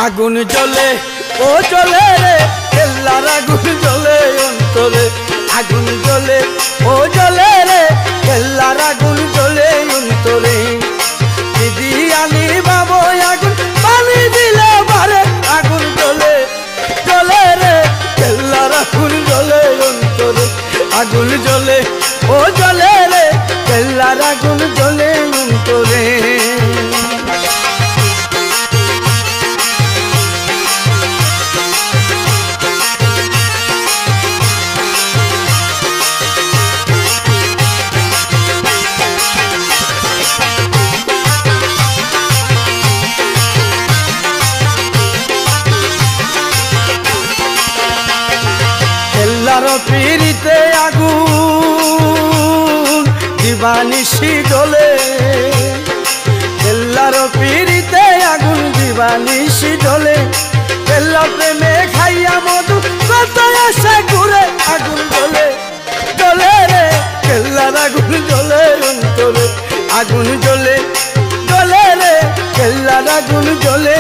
আগুন জ্বলে ও জ্বলে রে কেল্লার আগুন জ্বলে অন্তরে আগুন জ্বলে ও জ্বলে রে কেল্লার আগুন জ্বলে অন্তরে দিদি আলি বাবু আগুন পানি দিলে বারে আগুন জ্বলে জ্বলে রে কেল্লার আগুন জ্বলে অন্তরে আগুন জ্বলে ও জ্বলে রে কেল্লার আগুন জ্বলে অন্তরে পিরিতে আগুন দিবানিশি জ্বলে কেল্লার পিরিতে আগুন দিবানিশি জ্বলে কেল্লা প্রেমে খাইয়া মধু কত আসে ঘুরে আগুন জ্বলে জ্বলে রে কেল্লার আগুন জ্বলে অন্তরে আগুন জ্বলে জ্বলে রে কেল্লার আগুন জ্বলে